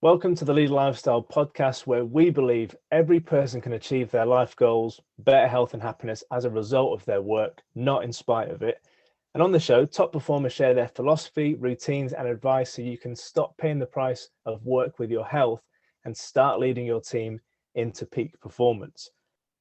Welcome to the Lead Lifestyle podcast, where we believe every person can achieve their life goals, better health and happiness as a result of their work, not in spite of it. And on the show, top performers share their philosophy, routines, and advice so you can stop paying the price of work with your health and start leading your team into peak performance.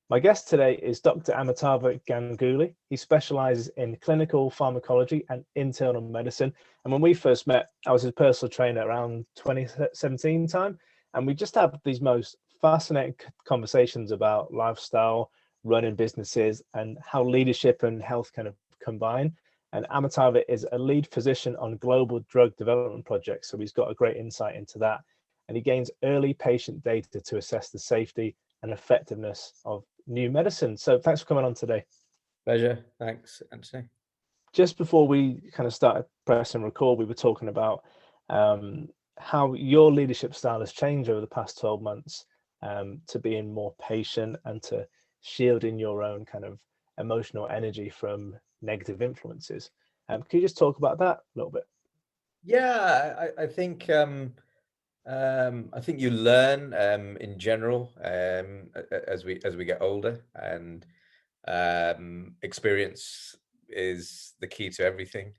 My guest today is Dr. Amitava Ganguli. He specializes in clinical pharmacology and internal medicine. And when we first met, I was his personal trainer around 2017 time. And we just had these most fascinating conversations about lifestyle, running businesses, and how leadership and health kind of combine. And Amitava is a lead physician on global drug development projects. So he's got a great insight into that. And he gains early patient data to assess the safety and effectiveness of new medicine. So thanks for coming on today. Pleasure. Thanks, Anthony. Just before we kind of started press and record, we were talking about how your leadership style has changed over the past 12 months to being more patient and to shielding your own kind of emotional energy from negative influences. Can you just talk about that a little bit? Yeah, I think you learn in general as we get older, and experience is the key to everything.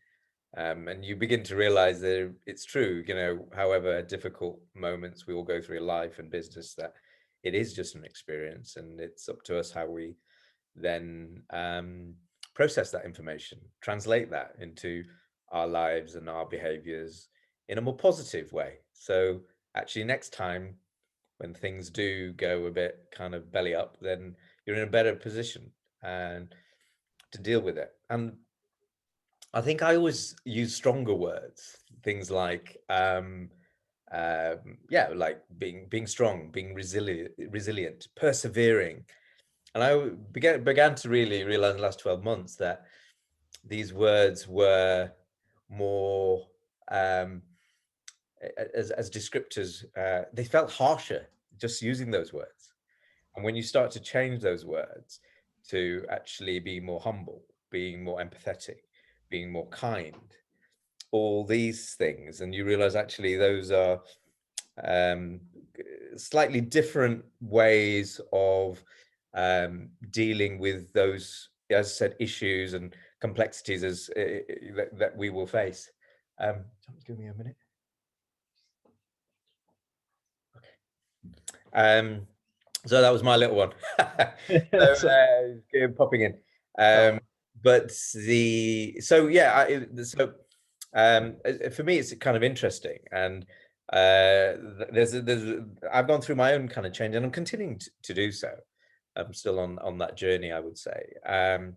And you begin to realize that it's true, however difficult moments we all go through in life and business, that it is just an experience, and it's up to us how we then process that information, translate that into our lives and our behaviors in a more positive way. So actually next time when things do go a bit kind of belly up, then you're in a better position and to deal with it. And I think I always use stronger words, things like like being strong, being resilient, persevering. And I began to really realize in the last 12 months that these words were more as descriptors. They felt harsher just using those words. And when you start to change those words to actually be more humble, being more empathetic, being more kind, all these things, and you realize actually those are slightly different ways of dealing with those, as I said, issues and complexities that we will face. Give me a minute. Okay. So that was my little one. Popping in. But for me, it's kind of interesting, and I've gone through my own kind of change, and I'm continuing to do so. I'm still on that journey, I would say. And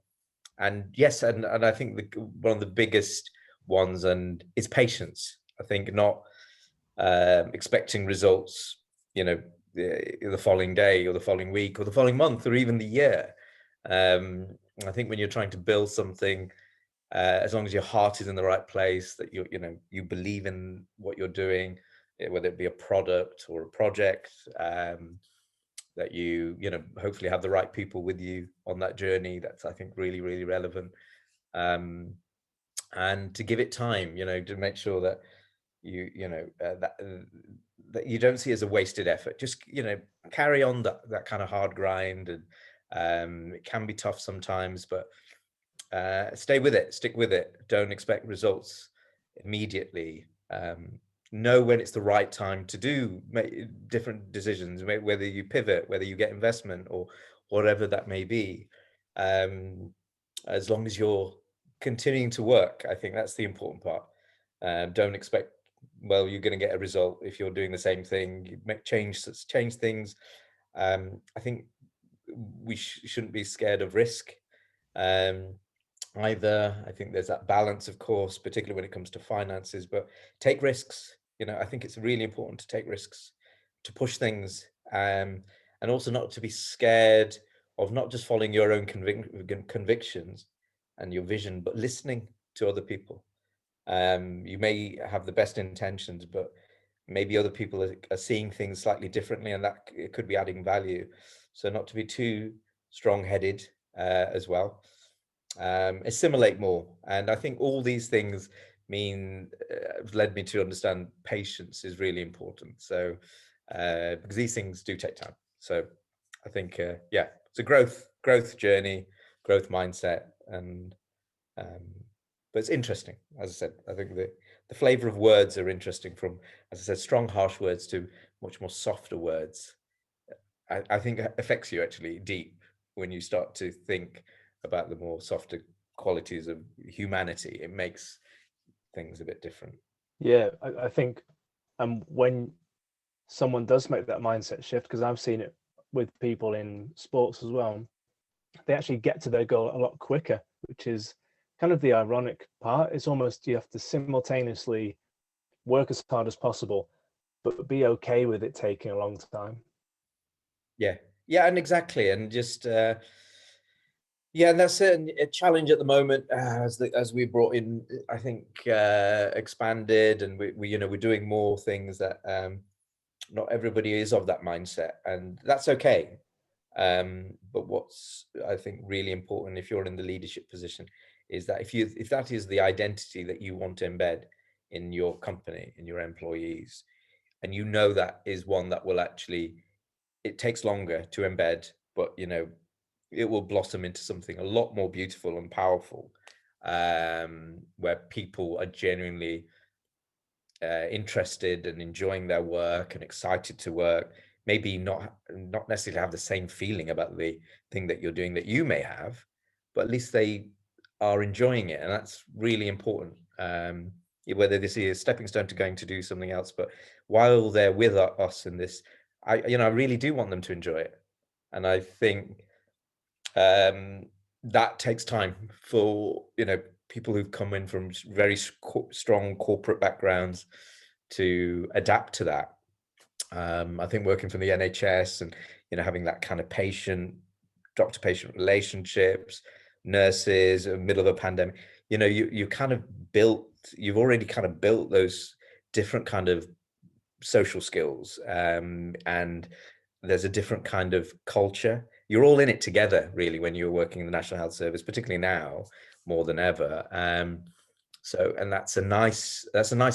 yes, and I think one of the biggest ones and is patience. I think not expecting results, the following day or the following week or the following month or even the year. I think when you're trying to build something, as long as your heart is in the right place, that you believe in what you're doing, whether it be a product or a project, that you hopefully have the right people with you on that journey. That's, I think, really, really relevant. And to give it time, to make sure that that you don't see as a wasted effort. Just carry on that kind of hard grind, and it can be tough sometimes, but stay with it, stick with it. Don't expect results immediately. Know when it's the right time to make different decisions, whether you pivot, whether you get investment, or whatever that may be. As long as you're continuing to work, I think that's the important part. Don't expect, well, you're going to get a result if you're doing the same thing. You change things. I think we shouldn't be scared of risk either. I think there's that balance, of course, particularly when it comes to finances, but take risks. I think it's really important to take risks, to push things, and also not to be scared of not just following your own convictions and your vision, but listening to other people. You may have the best intentions, but maybe other people are seeing things slightly differently, and that it could be adding value. So not to be too strong-headed as well. Assimilate more. And I think all these things led me to understand patience is really important. So because these things do take time. So I think yeah, it's a growth journey, growth mindset, and but it's interesting. As I said, I think the flavor of words are interesting, from, as I said, strong harsh words to much more softer words. I think affects you actually deep when you start to think about the more softer qualities of humanity. It makes things a bit different. Yeah, I think when someone does make that mindset shift, because I've seen it with people in sports as well, they actually get to their goal a lot quicker, which is kind of the ironic part. It's almost you have to simultaneously work as hard as possible, but be okay with it taking a long time. Yeah, yeah, and exactly, and just yeah, and that's a challenge at the moment, as we brought in, I think, expanded, and we we're doing more things that not everybody is of that mindset, and that's okay. But what's, I think, really important if you're in the leadership position is that if that is the identity that you want to embed in your company, in your employees, and that is one that will actually, it takes longer to embed, but it will blossom into something a lot more beautiful and powerful, where people are genuinely interested and enjoying their work and excited to work. Maybe not necessarily have the same feeling about the thing that you're doing that you may have, but at least they are enjoying it, and that's really important. Whether this is a stepping stone to going to do something else, but while they're with us in this, I really do want them to enjoy it, and I think that takes time for people who've come in from very strong corporate backgrounds to adapt to that. I think working from the NHS and having that kind of doctor-patient relationships, nurses, middle of a pandemic, you've already kind of built those different kind of social skills, and there's a different kind of culture. You're all in it together, really, when you're working in the National Health Service, particularly now more than ever. So, and that's a nice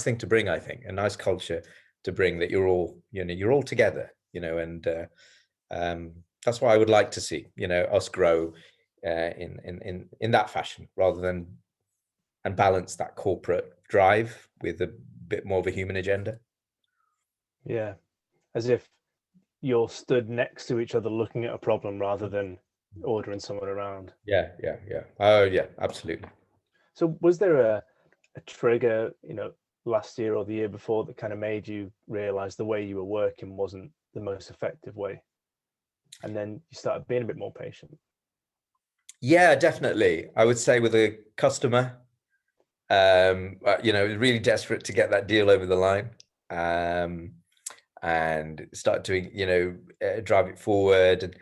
thing to bring, I think, a nice culture to bring, that you're all together, and that's what I would like to see, us grow in that fashion, rather than, and balance that corporate drive with a bit more of a human agenda. Yeah, as if you're stood next to each other looking at a problem rather than ordering someone around. Yeah. Oh yeah, absolutely. So was there a trigger, last year or the year before, that kind of made you realize the way you were working wasn't the most effective way, and then you started being a bit more patient? Yeah, definitely. I would say with a customer, really desperate to get that deal over the line, and start doing, drive it forward. And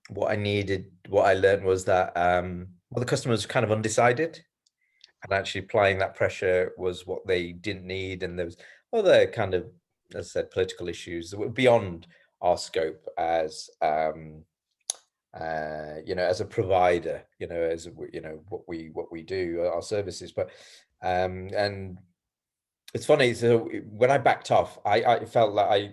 what I learned was that, the customer was kind of undecided, and actually applying that pressure was what they didn't need. And there was other kind of, as I said, political issues that were beyond our scope as, as a provider, as what we do, our services. But and it's funny. So when I backed off, I felt like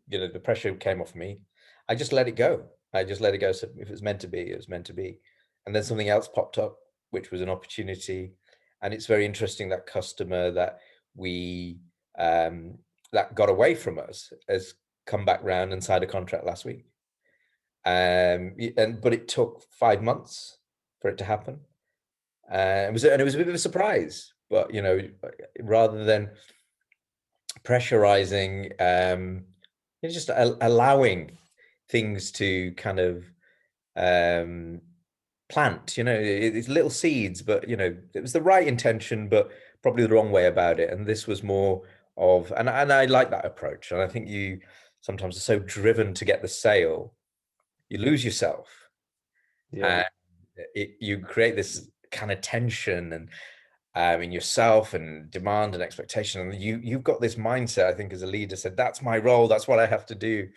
the pressure came off me. I just let it go. So if it was meant to be, it was meant to be. And then something else popped up, which was an opportunity. And it's very interesting, that customer that we that got away from us has come back round and signed a contract last week. But it took 5 months for it to happen. It was a bit of a surprise, but rather than pressurizing, just allowing things to kind of plant, it's little seeds, but it was the right intention, but probably the wrong way about it. And this was more of, and I like that approach. And I think you sometimes are so driven to get the sale, you lose yourself. Yeah. And you create this kind of tension and in yourself, and demand and expectation. And you've got this mindset, I think, as a leader, said, that's my role, that's what I have to do.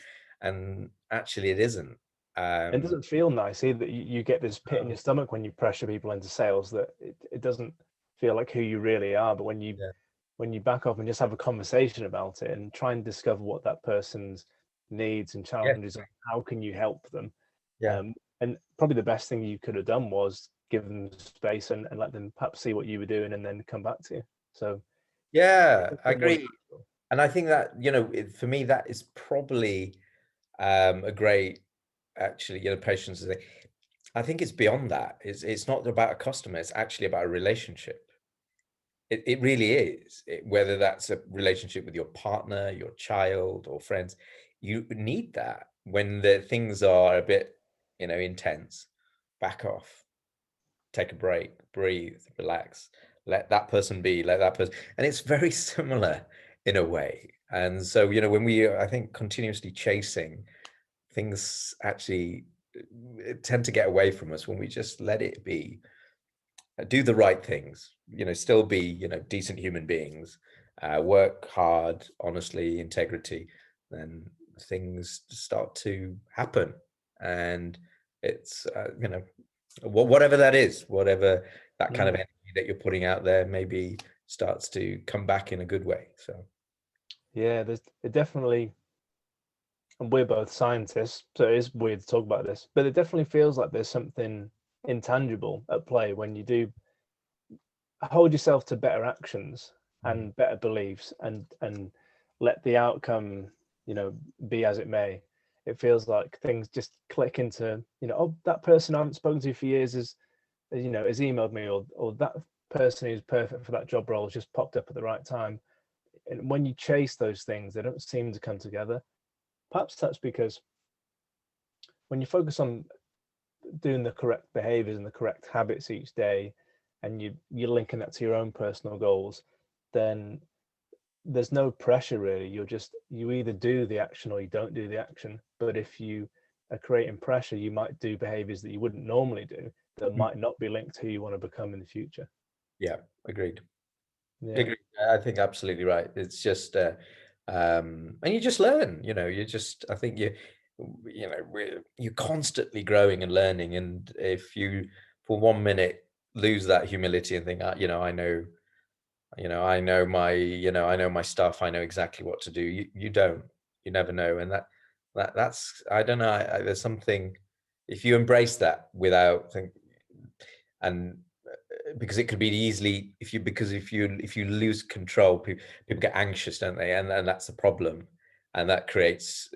And actually it isn't. It doesn't feel nice either. You get this pit in your stomach when you pressure people into sales, that it doesn't feel like who you really are. But when you Yeah. when you back off and just have a conversation about it and try and discover what that person's needs and Yeah, challenges are, how can you help them? yeah, And probably the best thing you could have done was give them space and let them perhaps see what you were doing and then come back to you. So yeah, I it was agree. And I think that, for me, that is probably a great, actually, patience. I think it's beyond that. It's not about a customer. It's actually about a relationship. It really is. Whether that's a relationship with your partner, your child, or friends, you need that when the things are a bit, intense. Back off, take a break, breathe, relax, let that person be, let that person. And it's very similar in a way. And so, when we, I think, continuously chasing things, actually tend to get away from us when we just let it be, do the right things, still be, decent human beings, work hard, honestly, integrity, then things start to happen. And it's, whatever that is, whatever that kind of Mm. energy that you're putting out there, maybe starts to come back in a good way. So Yeah, there's it definitely, and we're both scientists, so it is weird to talk about this, but it definitely feels like there's something intangible at play when you do hold yourself to better actions and better beliefs and let the outcome, be as it may. It feels like things just click into, oh, that person I haven't spoken to for years has emailed me, or that person who's perfect for that job role has just popped up at the right time. And when you chase those things, they don't seem to come together. Perhaps that's because when you focus on doing the correct behaviors and the correct habits each day, and you're linking that to your own personal goals, then there's no pressure really. You either do the action or you don't do the action. But if you are creating pressure, you might do behaviors that you wouldn't normally do that might not be linked to who you want to become in the future. yeah, agreed. Yeah. Agreed. I think absolutely right. It's just, and you just learn. I think you're constantly growing and learning. And if you, for 1 minute, lose that humility and think, I know my stuff. I know exactly what to do. You don't. You never know. And that's, I don't know. There's something, if you embrace that without think, and because it could be easily, if you lose control, people get anxious, don't they? And that's the problem. And that creates,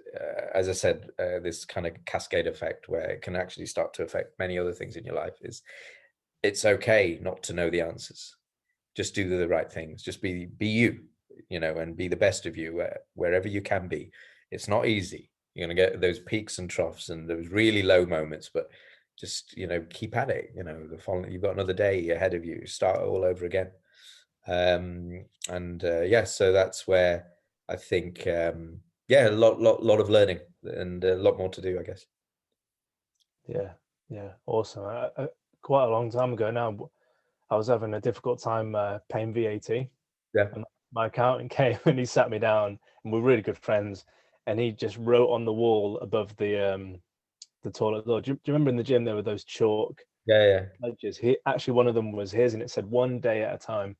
as I said, this kind of cascade effect where it can actually start to affect many other things in your life. It's okay not to know the answers. Just do the right things. Just be you, and be the best of you wherever you can be. It's not easy. You're going to get those peaks and troughs and those really low moments, but just, keep at it. The following, you've got another day ahead of you. Start all over again. And yeah, so that's where I think, yeah, a lot of learning and a lot more to do, I guess. Yeah. Yeah. Awesome. Quite a long time ago now, I was having a difficult time paying VAT. Yeah, And my accountant came and he sat me down, and we're really good friends. And he just wrote on the wall above the toilet door. Do you remember in the gym there were those chalk yeah, yeah, ledges? He actually, one of them was his, and it said 1 day at a time.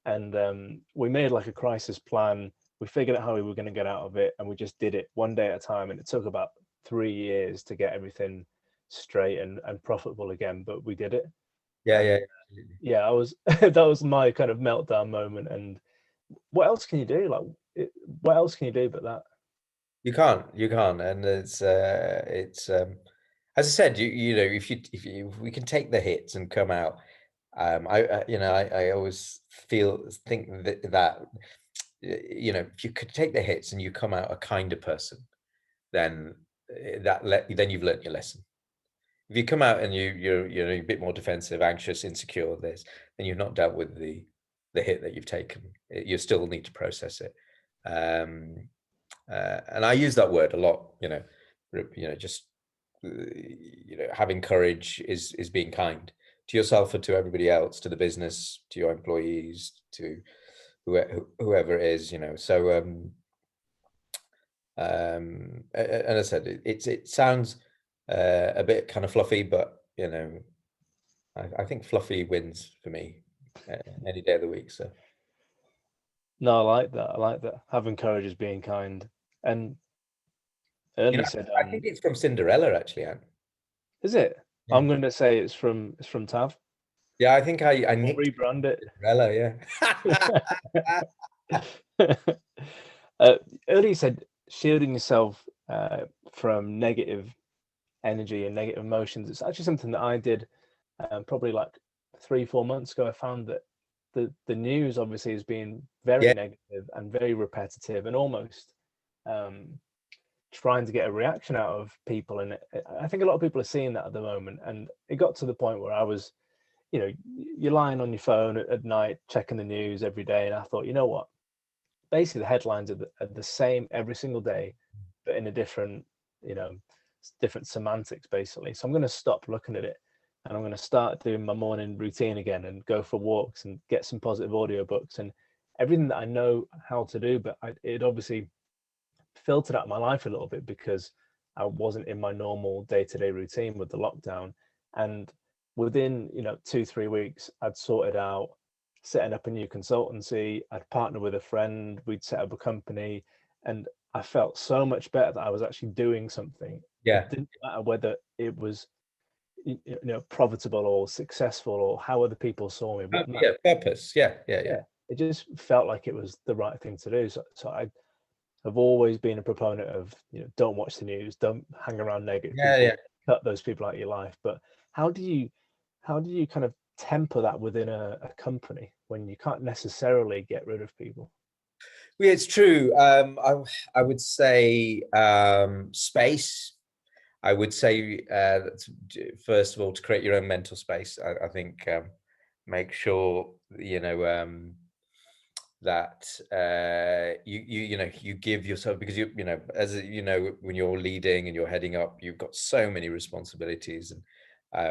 And we made like a crisis plan. We figured out how we were going to get out of it, and we just did it 1 day at a time. And it took about 3 years to get everything straight and profitable again, but we did it. yeah, And yeah. Absolutely. yeah, I was that was my kind of meltdown moment. And what else can you do? What else can you do but that? You can't, and as I said, if we can take the hits and come out, I always think that if you could take the hits and you come out a kinder person, then then you've learnt your lesson. If you come out and you're a bit more defensive, anxious, insecure, then you've not dealt with the hit that you've taken. You still need to process it. Um, and I use that word a lot. Just having courage is being kind to yourself and to everybody else, to the business, to your employees, to whoever it is. So and I said it sounds a bit kind of fluffy, but I think fluffy wins for me any day of the week. So No, I like that. I like that. Having courage is being kind. And You earlier know, you said, I think it's from Cinderella, actually, Anne. is it? Yeah. I'm going to say it's from Tav. Yeah, I think I Or nicked rebrand it. Cinderella, yeah. uh, Earlier you said shielding yourself from negative energy and negative emotions. It's actually something that I did probably like 3-4 months ago. I found that the news obviously has been very Yeah, negative and very repetitive and almost um, trying to get a reaction out of people. And I think a lot of people are seeing that at the moment. And it got to the point where I was, you're lying on your phone at night, checking the news every day. And I thought, you know what? Basically, the headlines are the same every single day, but in a different, you know, different semantics, basically. So I'm going to stop looking at it and I'm going to start doing my morning routine again and go for walks and get some positive audio books and everything that I know how to do. But it obviously filtered out my life a little bit because I wasn't in my normal day-to-day routine with the lockdown. And within, 2-3 weeks, I'd sorted out setting up a new consultancy. I'd partnered with a friend, we'd set up a company, and I felt so much better that I was actually doing something. It yeah. didn't matter whether it was profitable or successful or how other people saw me. What Yeah, mattered, purpose. Yeah, yeah, yeah. yeah, it just felt like it was the right thing to do. So I've always been a proponent of, don't watch the news, don't hang around negative Yeah, yeah. people, cut those people out of your life. But how do you how do you kind of temper that within a company when you can't necessarily get rid of people? Yeah, it's true. I would say space. I would say first of all, to create your own mental space. I think make sure that you give yourself, because as when you're leading and you're heading up, you've got so many responsibilities, and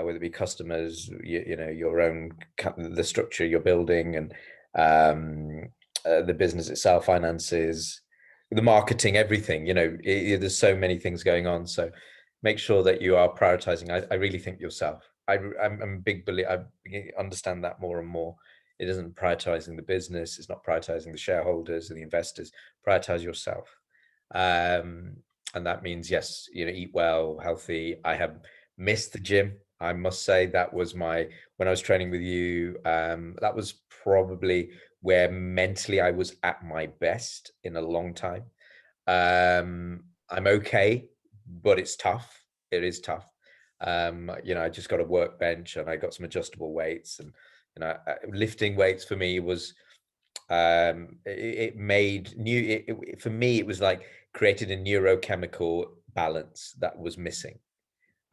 whether it be customers, your own the structure you're building, and the business itself, finances, the marketing, everything. There's so many things going on, so make sure that you are prioritizing. I really think yourself. I'm a big believer. I understand that more and more. It isn't prioritizing the business. It's not prioritizing the shareholders and the investors. Prioritize yourself. Um, and that means, yes, eat well, healthy. I have missed the gym. I must say that was when I was training with you, that was probably where mentally I was at my best in a long time. I'm okay, but it's tough. It is tough. I just got a workbench and I got some adjustable weights, and lifting weights for me was it made new for me. It was like created a neurochemical balance that was missing,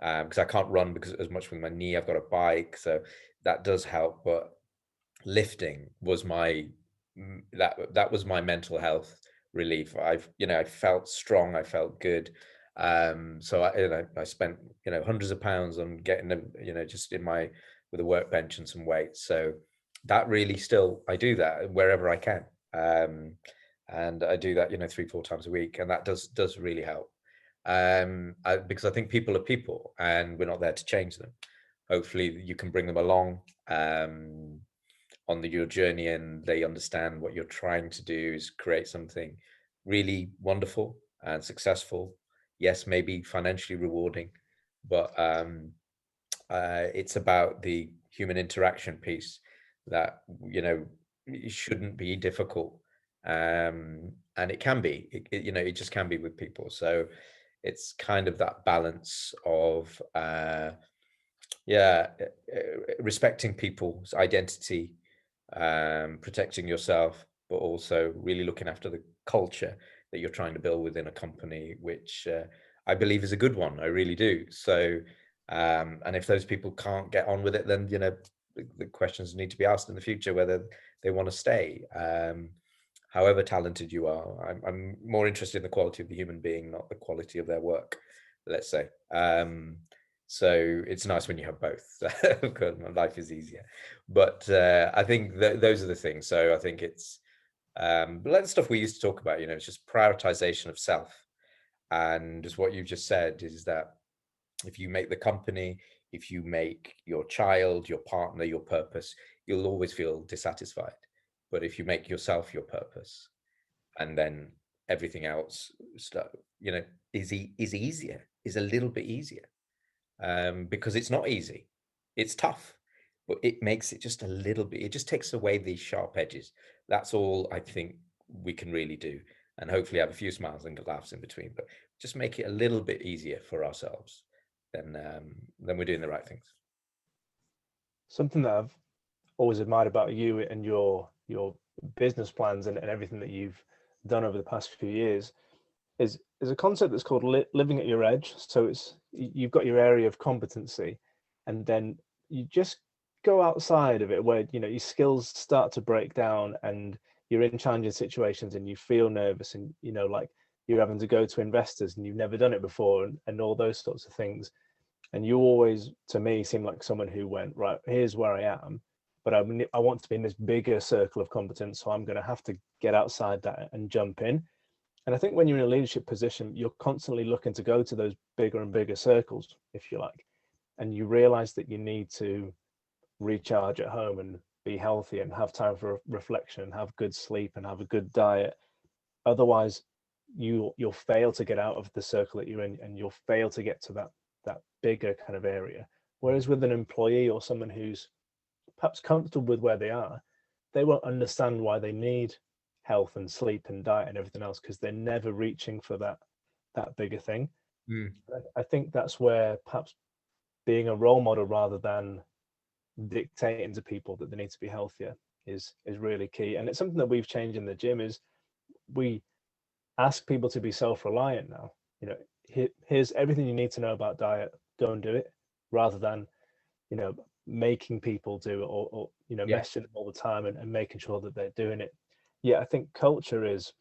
because I can't run because as much with my knee. I've got a bike, so that does help. But lifting was that was my mental health relief. I felt strong. I felt good. So I spent hundreds of pounds on getting them, just in my with a workbench and some weights. So that really, still I do that wherever I can. And I do that 3-4 times a week, and that does really help. Because I think people are people and we're not there to change them. Hopefully you can bring them along on your journey, and they understand what you're trying to do is create something really wonderful and successful. Yes, maybe financially rewarding, but it's about the human interaction piece that it shouldn't be difficult, and it can be. It just can be with people. So it's kind of that balance of yeah, respecting people's identity, protecting yourself, but also really looking after the culture that you're trying to build within a company, which I believe is a good one. I really do. So, and if those people can't get on with it, then the questions need to be asked in the future whether they want to stay. However talented you are, I'm more interested in the quality of the human being, not the quality of their work, let's say. So it's nice when you have both. Life is easier. But I think those are the things. So I think it's like the stuff we used to talk about. It's just prioritization of self. And as what you just said is that if you make the company, if you make your child, your partner, your purpose, you'll always feel dissatisfied. But if you make yourself your purpose, and then everything else, is easier, is a little bit easier, because it's not easy, it's tough, but it makes it just a little bit. It just takes away these sharp edges. That's all I think we can really do, and hopefully have a few smiles and laughs in between. But just make it a little bit easier for ourselves, then we're doing the right things. Something that I've always admired about you and your business plans and everything that you've done over the past few years is a concept that's called living at your edge. So it's, you've got your area of competency, and then you just go outside of it where, you know, your skills start to break down and you're in challenging situations and you feel nervous, and, you know, like you're having to go to investors and you've never done it before, and all those sorts of things. And you always, to me, seem like someone who went, right, here's where I am, but I want to be in this bigger circle of competence, so I'm going to have to get outside that and jump in. And I think when you're in a leadership position, you're constantly looking to go to those bigger and bigger circles, if you like, and you realize that you need to recharge at home and be healthy and have time for reflection and have good sleep and have a good diet. Otherwise, you'll fail to get out of the circle that you're in, and you'll fail to get to that bigger kind of area. Whereas with an employee or someone who's perhaps comfortable with where they are, they won't understand why they need health and sleep and diet and everything else, because they're never reaching for that bigger thing. Mm. I think that's where perhaps being a role model rather than dictating to people that they need to be healthier is really key. And it's something that we've changed in the gym, is we ask people to be self-reliant now. You know, here's everything you need to know about diet, go and do it, rather than, you know, making people do it, or you know, Yeah. messaging them all the time and making sure that they're doing it. Yeah, I think culture is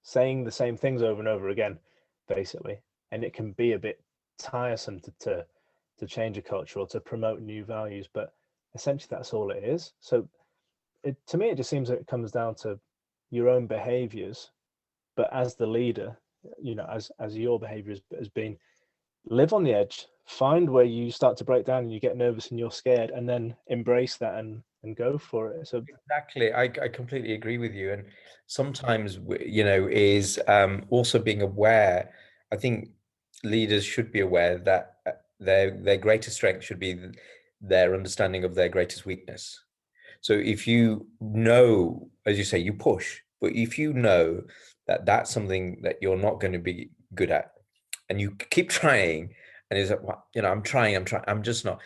saying the same things over and over again, basically, and it can be a bit tiresome to change a culture or to promote new values. But essentially, that's all it is. So, to me, it just seems that it comes down to your own behaviors. But as the leader, you know, as your behavior has been, live on the edge, find where you start to break down and you get nervous and you're scared, and then embrace that and go for it. So Exactly. I completely agree with you. And sometimes, is also being aware. I think leaders should be aware that their greatest strength should be their understanding of their greatest weakness. So if you know, as you say, you push, but if you know that that's something that you're not going to be good at, and you keep trying, and it's like, well, I'm trying, I'm just not.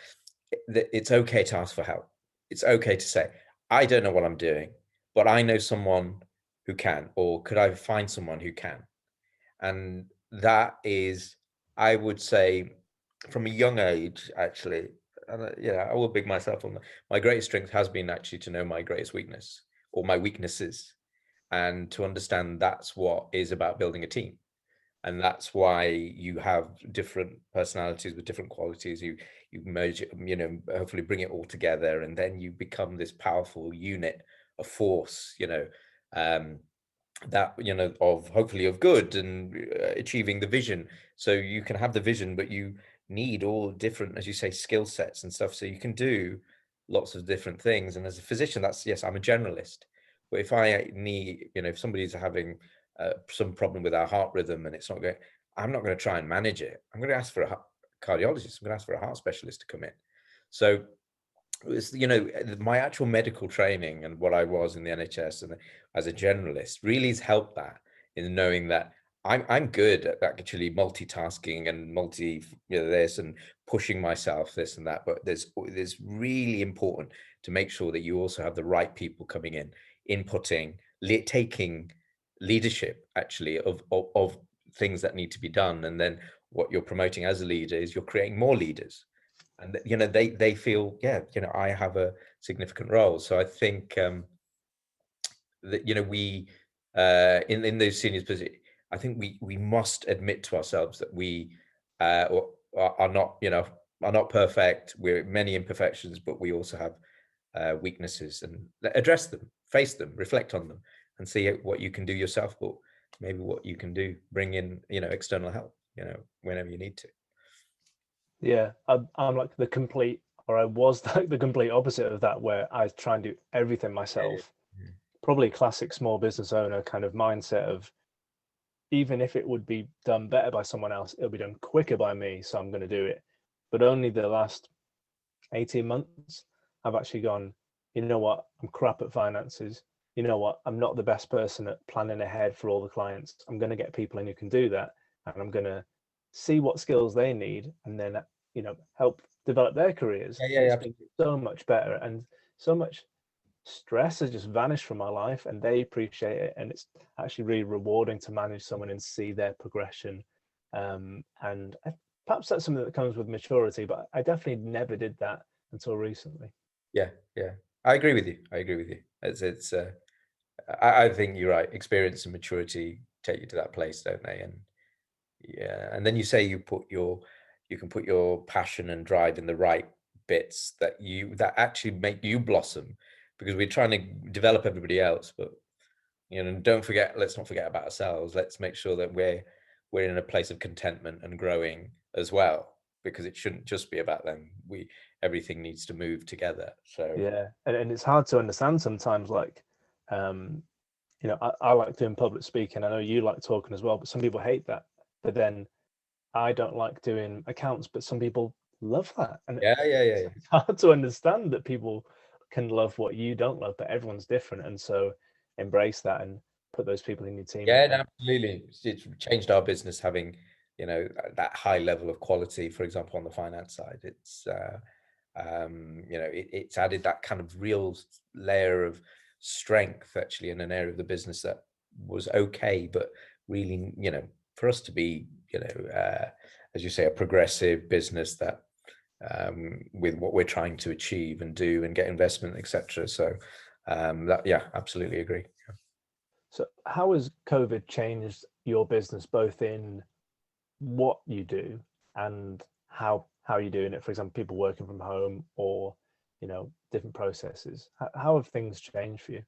It's okay to ask for help. It's okay to say, I don't know what I'm doing, but I know someone who can, or could I find someone who can? And that is, I would say, from a young age, actually, and I will big myself on that. My greatest strength has been actually to know my greatest weakness, or my weaknesses, and to understand that's what is about building a team. And that's why you have different personalities with different qualities. You merge it, hopefully bring it all together, and then you become this powerful unit, a force, um, that, of hopefully of good, and achieving the vision. So you can have the vision, but you need all different, as you say, skill sets and stuff, so you can do lots of different things. And as a physician, that's, yes, I'm a generalist, but if I need, if somebody's having some problem with our heart rhythm and it's not going, I'm not going to try and manage it. I'm going to ask for a cardiologist. I'm going to ask for a heart specialist to come in. So it's, my actual medical training and what I was in the NHS and as a generalist really has helped that, in knowing that I'm good at actually multitasking and this and pushing myself, this and that. But there's really important to make sure that you also have the right people coming in, inputting, taking leadership actually of things that need to be done. And then what you're promoting as a leader is you're creating more leaders, and they feel, yeah, I have a significant role. So I think that we in those seniors positions, I think we must admit to ourselves that we are not are not perfect. We're many imperfections, but we also have weaknesses, and address them, face them, reflect on them, and see what you can do yourself, but maybe what you can do, bring in external help whenever you need to. yeah, I'm like the complete or I was like the complete opposite of that, where I try and do everything Yeah, yeah, myself. yeah. Probably classic small business owner kind of mindset of, even if it would be done better by someone else, it'll be done quicker by me, so I'm going to do it. But only the last 18 months, I've actually gone, you know what, I'm crap at finances. You know what, I'm not the best person at planning ahead for all the clients. I'm going to get people in who can do that. And I'm going to see what skills they need and then, help develop their careers. Yeah, And yeah, it's been absolutely. so much better, and so much stress has just vanished from my life, and they appreciate it. And it's actually really rewarding to manage someone and see their progression. And perhaps that's something that comes with maturity, but I definitely never did that until recently. Yeah, yeah. I agree with you. I agree with you. I think you're right. Experience and maturity take you to that place, don't they? And yeah, and then you say you can put your passion and drive in the right bits that actually make you blossom, because we're trying to develop everybody else, but let's not forget about ourselves. Let's make sure that we're in a place of contentment and growing as well, because it shouldn't just be about them. Everything needs to move together. So Yeah, and it's hard to understand sometimes. Like, um, I like doing public speaking. I know you like talking as well, but some people hate that. But then I don't like doing accounts, but some people love that, and yeah, yeah, yeah, yeah. it's hard to understand that people can love what you don't love, but everyone's different, and so embrace that and put those people in your team. Yeah, no, And absolutely. It's changed our business having, that high level of quality, for example, on the finance side. It's added that kind of real layer of strength actually in an area of the business that was okay, but really, for us to be, as you say, a progressive business that with what we're trying to achieve and do and get investment, etc. So yeah, absolutely agree. so, how has COVID changed your business, both in what you do and how you're doing it? For example, people working from home, or different processes. How have things changed for you?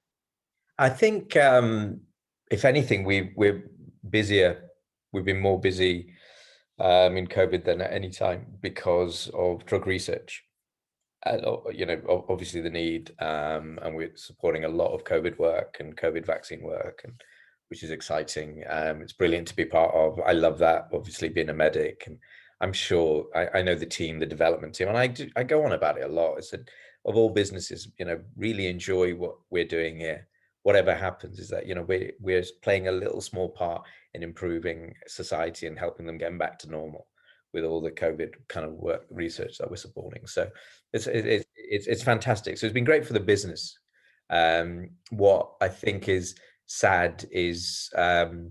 I think, if anything, we're busier. We've been more busy in COVID than at any time because of drug research. Obviously the need, and we're supporting a lot of COVID work and COVID vaccine work, and which is exciting. It's brilliant to be part of. I love that. Obviously, being a medic, and I'm sure I know the team, the development team, and I go on about it a lot. I said, of all businesses, really enjoy what we're doing here. Whatever happens, is that we're playing a little small part in improving society and helping them getting back to normal with all the COVID kind of work research that we're supporting. So it's fantastic. So it's been great for the business. What I think is sad is the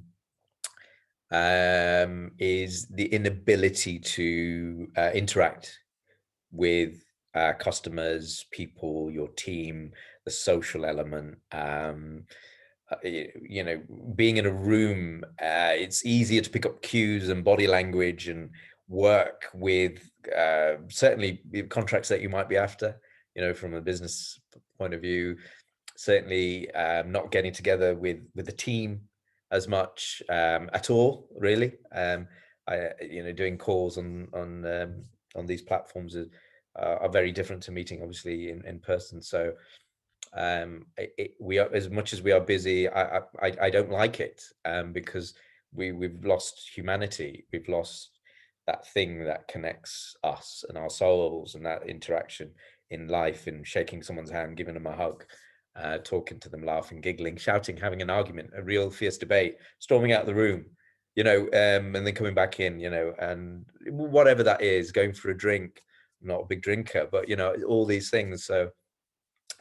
inability to interact with customers, people, your team, the social element. Being in a room, it's easier to pick up cues and body language and work with certainly the contracts that you might be after, from a business point of view. Certainly not getting together with the team as much at all, really. Doing calls on these platforms are very different to meeting, obviously, in person. So we are, as much as we are busy, I don't like it, because we've lost humanity. We've lost that thing that connects us and our souls, and that interaction in life, and shaking someone's hand, giving them a hug, talking to them, laughing, giggling, shouting, having an argument, a real fierce debate, storming out of the room, and then coming back in, and whatever that is, going for a drink. I'm not a big drinker, but all these things. So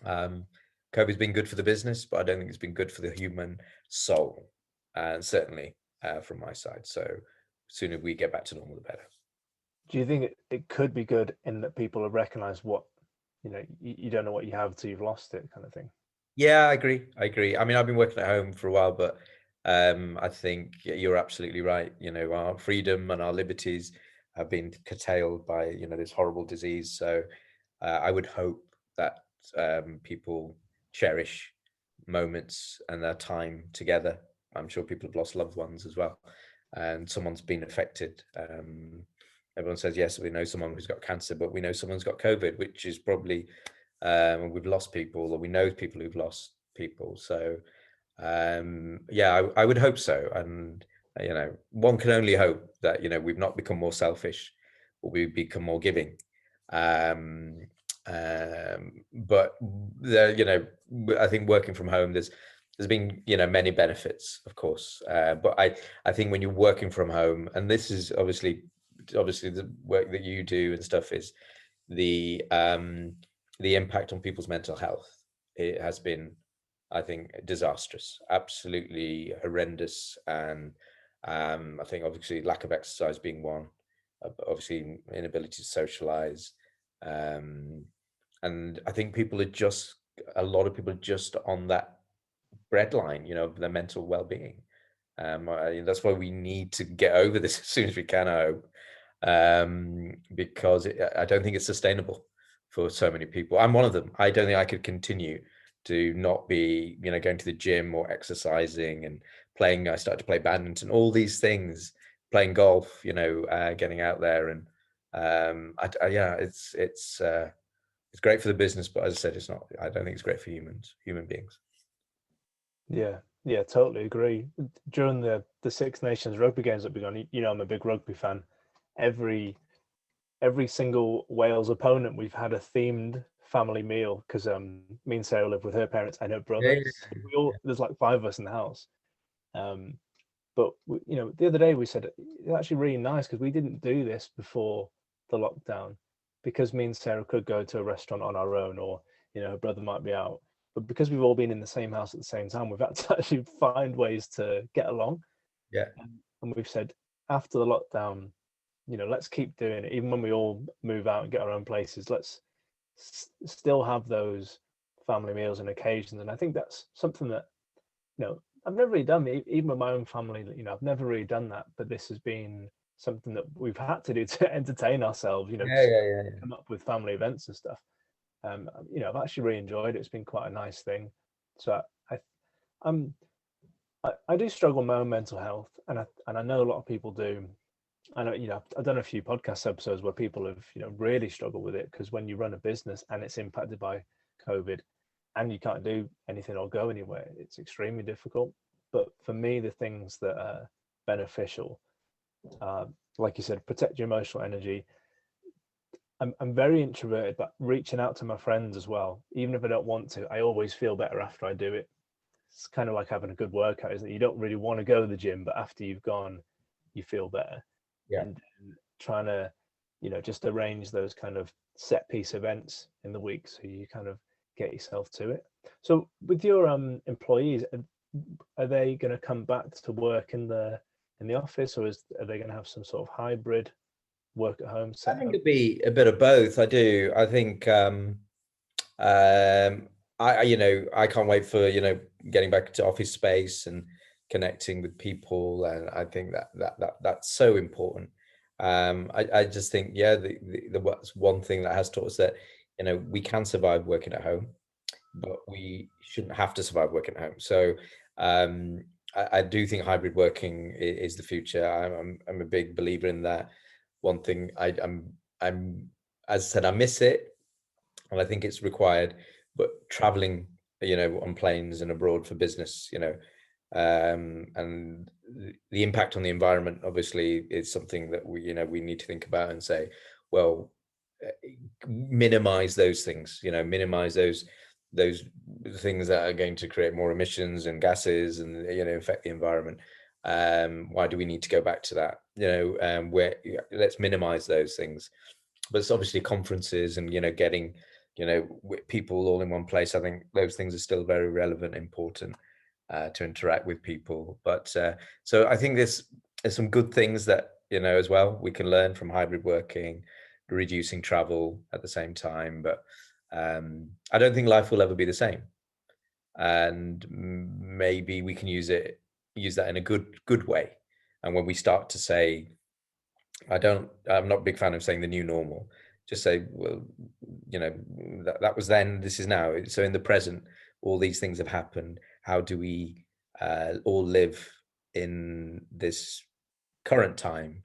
COVID's been good for the business, but I don't think it's been good for the human soul, and certainly from my side. So sooner we get back to normal, the better. Do you think it could be good in that people have recognized what, you don't know what you have till you've lost it, kind of thing? Yeah, I agree. I agree. I mean, I've been working at home for a while, but I think you're absolutely right. Our freedom and our liberties have been curtailed by this horrible disease. So I would hope that people cherish moments and their time together. I'm sure people have lost loved ones as well, and someone's been affected. everyone says, yes, we know someone who's got cancer, but we know someone's got COVID, which is probably, we've lost people, or we know people who've lost people. So yeah, I would hope so. And one can only hope that we've not become more selfish, or we've become more giving. um but I think working from home, there's been many benefits, of course, but I think when you're working from home, and this is obviously the work that you do and stuff, is the impact on people's mental health. It has been, I think, disastrous, absolutely horrendous. And I think obviously lack of exercise being one, obviously inability to socialize. And I think a lot of people are just on that breadline, their mental well-being. That's why we need to get over this as soon as we can, I hope, because I don't think it's sustainable for so many people. I'm one of them. I don't think I could continue to not be, going to the gym or exercising and playing. I started to play badminton, all these things, playing golf, getting out there. And yeah, it's great for the business, but as I said, it's not. I don't think it's great for human beings. Yeah, totally agree. During the Six Nations rugby games that we've done, I'm a big rugby fan. Every single Wales opponent, we've had a themed family meal, because me and Sarah live with her parents and her Yeah, brother. So there's like 5 of us in the house. But the other day we said it's actually really nice, because we didn't do this before the lockdown, because me and Sarah could go to a restaurant on our own, or her brother might be out. But because we've all been in the same house at the same time, we've had to actually find ways to get along. yeah, And we've said, after the lockdown, let's keep doing it. Even when we all move out and get our own places, let's still have those family meals and occasions. And I think that's something that, I've never really done, even with my own family. I've never really done that. But this has been something that we've had to do to entertain ourselves, yeah. come up with family events and stuff. I've actually really enjoyed it. It's been quite a nice thing. So I'm I do struggle with my own mental health, and I know a lot of people do. I know, I've done a few podcast episodes where people have, really struggled with it, because when you run a business and it's impacted by COVID, and you can't do anything or go anywhere, it's extremely difficult. But for me, the things that are beneficial, like you said, protect your emotional energy. I'm very introverted, but reaching out to my friends as well, even if I don't want to, I always feel better after I do it. It's kind of like having a good workout, isn't it? You don't really want to go to the gym, but after you've gone, you feel better. Yeah. And trying to, just arrange those kind of set piece events in the week, so you kind of get yourself to it. So with your employees, are they going to come back to work in the office, or are they going to have some sort of hybrid work at home I setup? think it'd be a bit of both. I do. I think I can't wait for getting back to office space and connecting with people, and I think that's so important. I just think, yeah, the what's one thing that has taught us that we can survive working at home, but we shouldn't have to survive working at home. So I do think hybrid working is the future. I'm a big believer in that. One thing I'm as I said, I miss it, and I think it's required. But traveling, on planes and abroad for business, and the impact on the environment, obviously, is something that we need to think about and say, well, minimize those things, minimize those things that are going to create more emissions and gases and affect the environment. Why do we need to go back to that? Where let's minimize those things. But it's obviously conferences and getting people all in one place. I think those things are still very relevant, important to interact with people. But so I think there's some good things that as well we can learn from hybrid working, reducing travel at the same time. But I don't think life will ever be the same, and maybe we can use that in a good way. And when we start to say, I'm not a big fan of saying the new normal, just say, well, that was then, this is now. So in the present, all these things have happened. How do we all live in this current time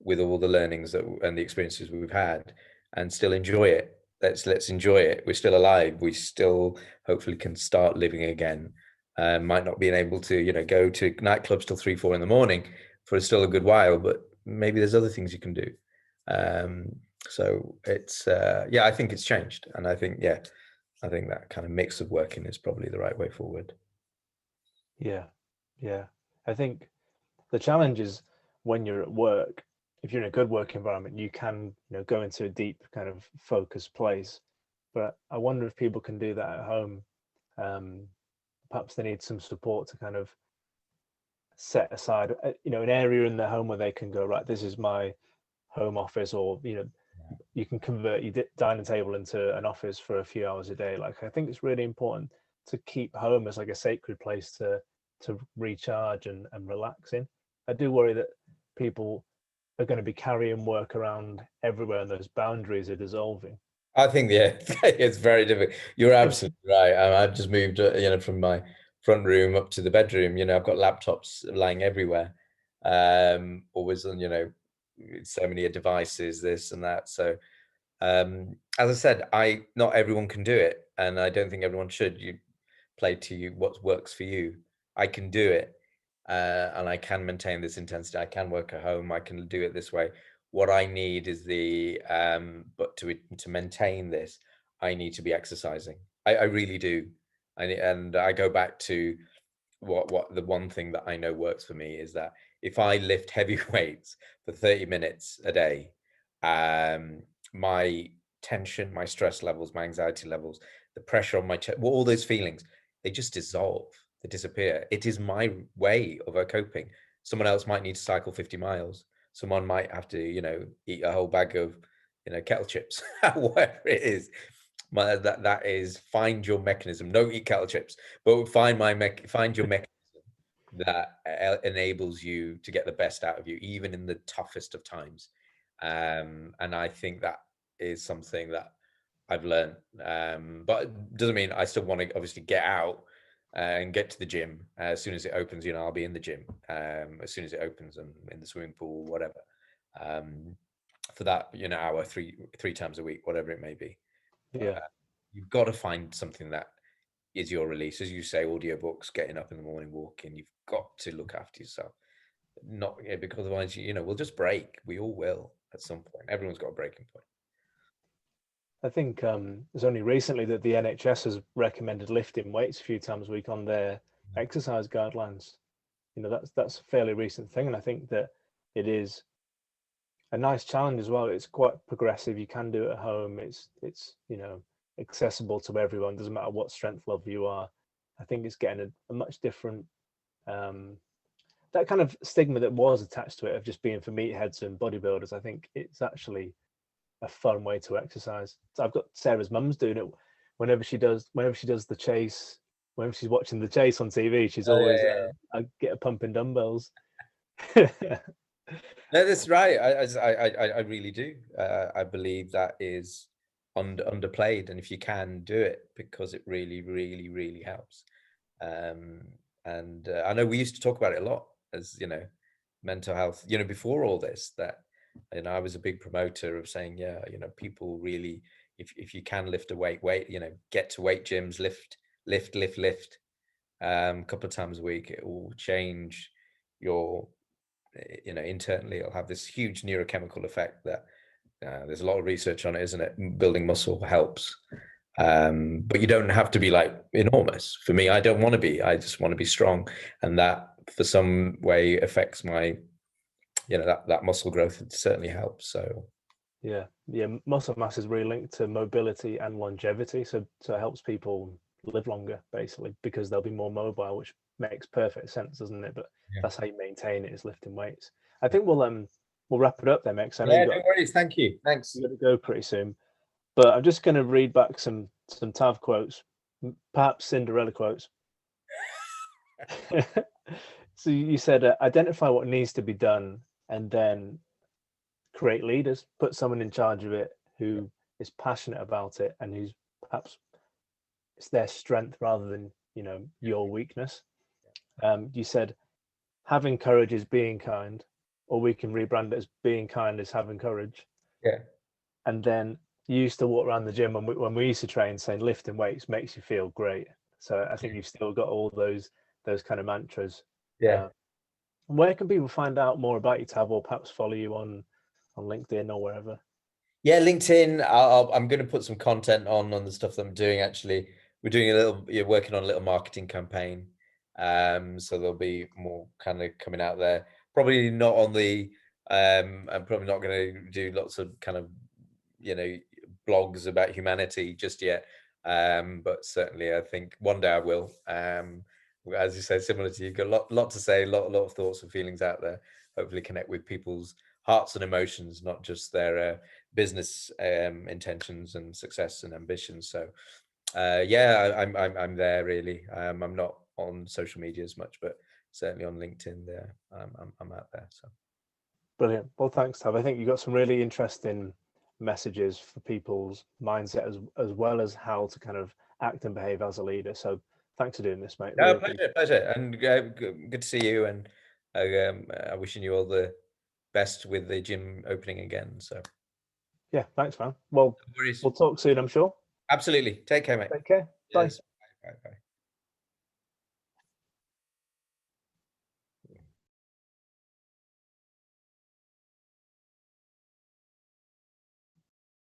with all the learnings and the experiences we've had, and still enjoy it. Let's enjoy it. We're still alive. We still hopefully can start living again. Might not be able to, go to nightclubs till 3, 4 in the morning for still a good while, but maybe there's other things you can do. So it's I think it's changed, and I think that kind of mix of working is probably the right way forward. Yeah, I think the challenge is when you're at work, if you're in a good work environment, you can go into a deep kind of focused place. But I wonder if people can do that at home. Perhaps they need some support to kind of set aside an area in their home where they can go, right, this is my home office, or you can convert your dining table into an office for a few hours a day. Like, I think it's really important to keep home as like a sacred place to recharge and relax in. I do worry that people are going to be carrying work around everywhere, and those boundaries are dissolving. I think, it's very difficult. You're absolutely right. I've just moved, from my front room up to the bedroom. I've got laptops lying everywhere. Always on, so many devices, this and that. So, as I said, not everyone can do it, and I don't think everyone should. You play to what works for you. I can do it, and I can maintain this intensity. I can work at home. I can do it this way. What I need is but to maintain this, I need to be exercising. I really do. And I go back to what the one thing that I know works for me is that if I lift heavy weights for 30 minutes a day, my tension, my stress levels, my anxiety levels, the pressure on my chest, all those feelings, they just dissolve, they disappear. It is my way of coping. Someone else might need to cycle 50 miles. Someone might have to, eat a whole bag of, kettle chips, whatever it is. That is, find your mechanism. Don't eat kettle chips, but find your mechanism that enables you to get the best out of you, even in the toughest of times. And I think that is something that I've learned. But it doesn't mean I still want to obviously get out and get to the gym as soon as it opens. I'll be in the gym as soon as it opens, and in the swimming pool, whatever. For that, hour, three times a week, whatever it may be. Yeah. You've got to find something that is your release, as you say, audiobooks, getting up in the morning, walking. You've got to look after yourself, not because otherwise, we'll just break. We all will at some point. Everyone's got a breaking point. I think it's only recently that the NHS has recommended lifting weights a few times a week on their exercise guidelines. That's a fairly recent thing, and I think that it is a nice challenge as well. It's quite progressive. You can do it at home. It's accessible to everyone. Doesn't matter what strength level you are. I think it's getting a much different that kind of stigma that was attached to it of just being for meatheads and bodybuilders. I think it's actually a fun way to exercise. So I've got Sarah's mum's doing it whenever she does the chase. Whenever she's watching the chase on TV, she's always I get a pump in dumbbells. No, that's right. I really do. I believe that is underplayed, and if you can do it, because it really, really, really helps. And I know we used to talk about it a lot, as mental health. Before all this, that I was a big promoter of saying, people really, if you can lift a weight, get to weight gyms, lift, a couple of times a week. It will change your internally. It'll have this huge neurochemical effect that there's a lot of research on it, isn't it? Building muscle helps, but you don't have to be like enormous. For me, I don't want to be. I just want to be strong, and that for some way affects my that muscle growth. It certainly helps. So yeah, muscle mass is really linked to mobility and longevity, so it helps people live longer, basically, because they'll be more mobile, which makes perfect sense, doesn't it? But that's how you maintain it, is lifting weights. I think we'll wrap it up there, Mike. I know no worries. Thank you. Thanks. You've got to go pretty soon, but I'm just going to read back some Tav quotes, perhaps Cinderella quotes. So you said, identify what needs to be done, and then create leaders. Put someone in charge of it who is passionate about it, and who's perhaps it's their strength rather than your weakness. You said having courage is being kind, or we can rebrand it as being kind is having courage. Yeah. And then you used to walk around the gym when we used to train saying lifting weights makes you feel great. So I think you've still got all those kind of mantras. Yeah. Where can people find out more about you, Tav, or perhaps follow you on LinkedIn or wherever? Yeah, LinkedIn. I'm going to put some content on the stuff that I'm doing. Actually, we're doing working on a little marketing campaign. So there'll be more kind of coming out there. Probably not on the. I'm probably not going to do lots of kind of, blogs about humanity just yet. But certainly, I think one day I will. As you said, similar to you, got a lot to say, a lot of thoughts and feelings out there. Hopefully, connect with people's hearts and emotions, not just their business intentions and success and ambitions. So yeah, I'm there really. I'm not on social media as much, but certainly on LinkedIn there. I'm out there. So Brilliant. Well, thanks, Tav. I think you got some really interesting messages for people's mindset as well as how to kind of act and behave as a leader. So thanks for doing this, mate. no, Really pleasure, and good to see you. And I'm wishing you all the best with the gym opening again. So yeah, thanks, man. Well, no worries. we'll talk soon, I'm sure. Absolutely. Take care, mate. Take care. Bye. Cheers.